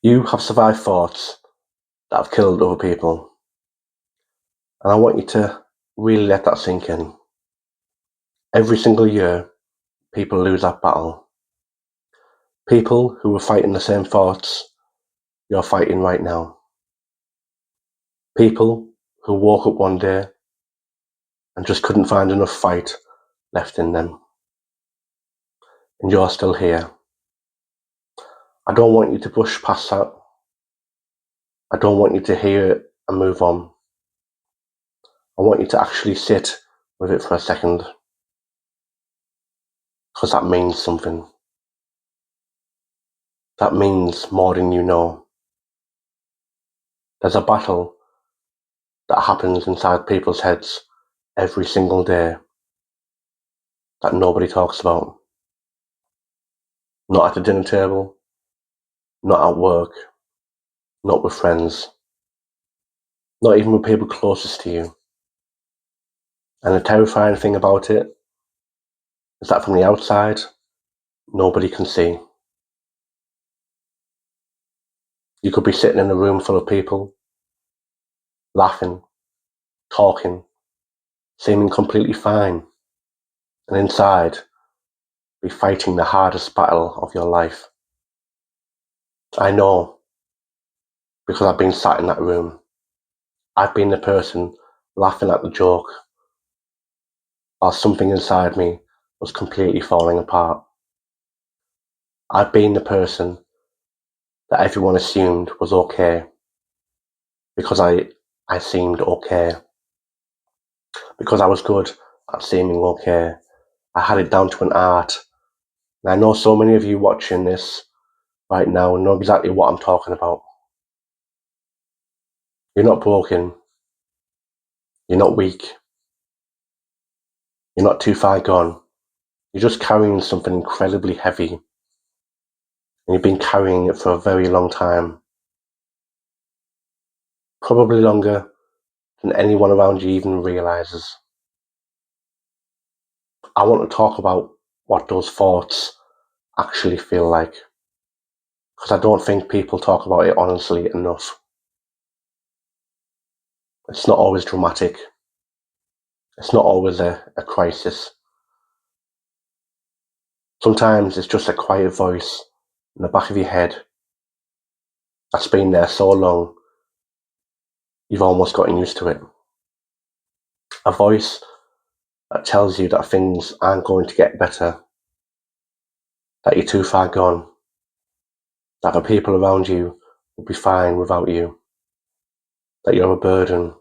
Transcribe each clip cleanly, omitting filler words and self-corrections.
You have survived thoughts that have killed other people, and I want you to really let that sink in. Every single year, people lose that battle. People who are fighting the same thoughts you're fighting right now. People who woke up one day and just couldn't find enough fight left in them. And you're still here. I don't want you to push past that. I don't want you to hear it and move on. I want you to actually sit with it for a second, because that means something. That means more than you know. There's a battle that happens inside people's heads every single day that nobody talks about. Not at the dinner table, not at work, not with friends, not even with people closest to you. And the terrifying thing about it is that from the outside, nobody can see. You could be sitting in a room full of people, laughing, talking, seeming completely fine, and inside, be fighting the hardest battle of your life. I know, because I've been sat in that room. I've been the person laughing at the joke while something inside me was completely falling apart. I've been the person that everyone assumed was okay because I seemed okay, because I was good at seeming okay. I had it down to an art. And I know so many of you watching this right now know exactly what I'm talking about. You're not broken. You're not weak. You're not too far gone. You're just carrying something incredibly heavy. And you've been carrying it for a very long time. Probably longer than anyone around you even realizes. I want to talk about what those thoughts actually feel like, because I don't think people talk about it honestly enough. It's not always dramatic. It's not always a crisis. Sometimes it's just a quiet voice in the back of your head that's been there so long you've almost gotten used to it. A voice that tells you that things aren't going to get better, that you're too far gone, that the people around you will be fine without you, that you're a burden,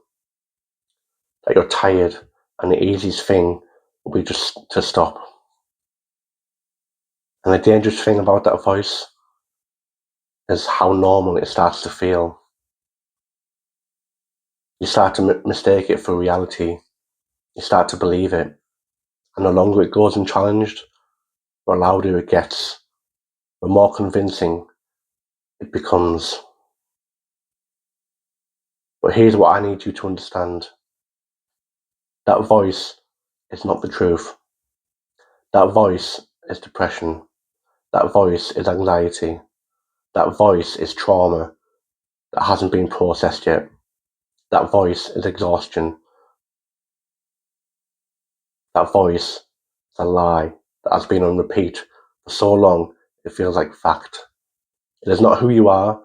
that you're tired, and the easiest thing will be just to stop. And the dangerous thing about that voice is how normal it starts to feel. You start to mistake it for reality. You start to believe it. And the longer it goes unchallenged, the louder it gets, the more convincing it becomes. But here's what I need you to understand. That voice is not the truth. That voice is depression. That voice is anxiety. That voice is trauma that hasn't been processed yet. That voice is exhaustion. That voice is a lie that has been on repeat for so long it feels like fact. It is not who you are,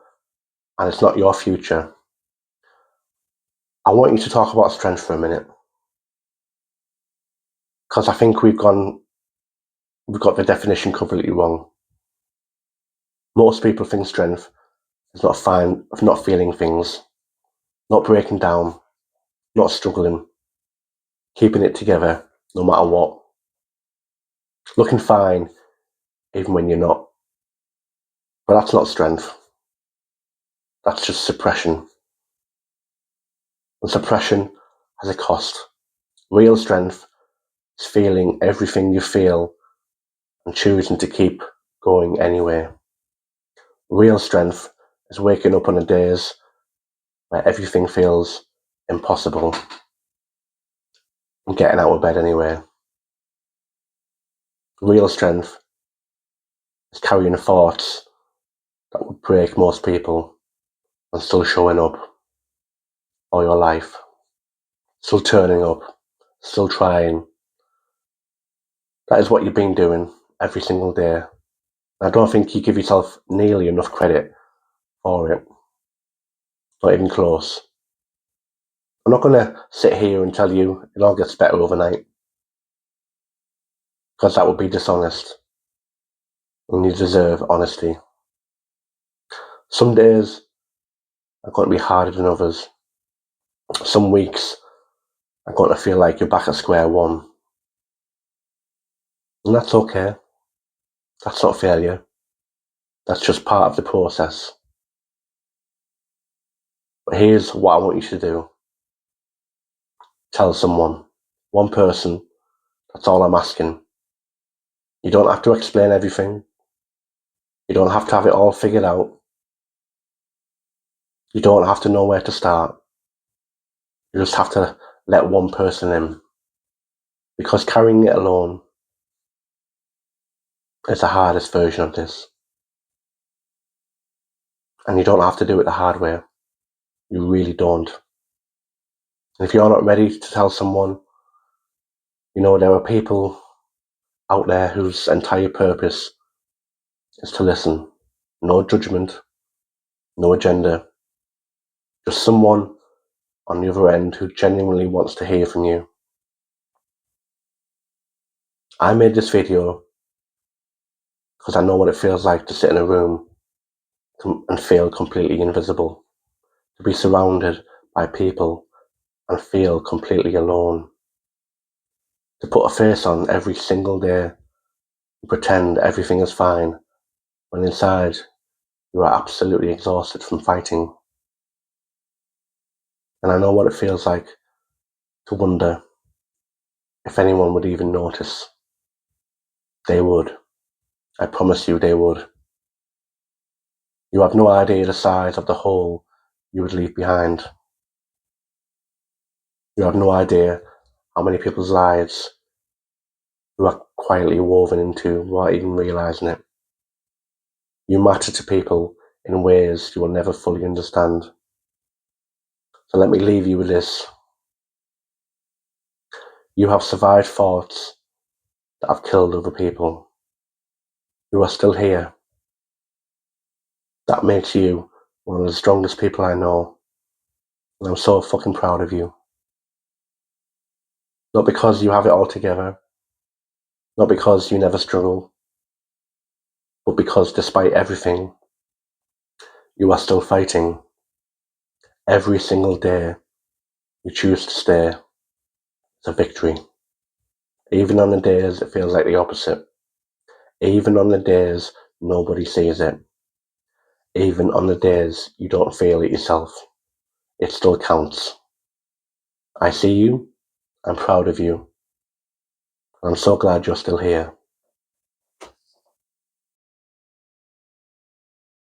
and it's not your future. I want you to talk about strength for a minute, because I think we've got the definition completely wrong. Most people think strength is not fine of not feeling things, not breaking down, not struggling, keeping it together no matter what, looking fine even when you're not. But that's not strength. That's just suppression. And suppression has a cost. Real strength is feeling everything you feel and choosing to keep going anyway. Real strength is waking up on the days where everything feels impossible and getting out of bed anyway. Real strength is carrying thoughts that would break most people and still showing up all your life, still turning up, still trying. That is what you've been doing every single day. I don't think you give yourself nearly enough credit for it. Not even close. I'm not going to sit here and tell you it all gets better overnight, because that would be dishonest. And you deserve honesty. Some days are going to be harder than others. Some weeks are going to feel like you're back at square one. And that's okay. That's not failure. That's just part of the process. But here's what I want you to do. Tell someone. One person. That's all I'm asking. You don't have to explain everything. You don't have to have it all figured out. You don't have to know where to start. You just have to let one person in. Because carrying it alone is the hardest version of this. And you don't have to do it the hard way. You really don't. And if you're not ready to tell someone, there are people out there whose entire purpose is to listen. No judgment, no agenda. Just someone on the other end who genuinely wants to hear from you. I made this video because I know what it feels like to sit in a room and feel completely invisible. To be surrounded by people and feel completely alone. To put a face on every single day and pretend everything is fine when inside you are absolutely exhausted from fighting. And I know what it feels like to wonder if anyone would even notice. They would. I promise you they would. You have no idea the size of the hole you would leave behind. You have no idea how many people's lives you are quietly woven into without even realizing it. You matter to people in ways you will never fully understand. So let me leave you with this. You have survived thoughts that have killed other people. You are still here. That makes you one of the strongest people I know. And I'm so fucking proud of you. Not because you have it all together, not because you never struggle, but because despite everything, you are still fighting. Every single day you choose to stay. It's a victory. Even on the days it feels like the opposite. Even on the days nobody sees it. Even on the days you don't feel it yourself. It still counts. I see you. I'm proud of you. I'm so glad you're still here.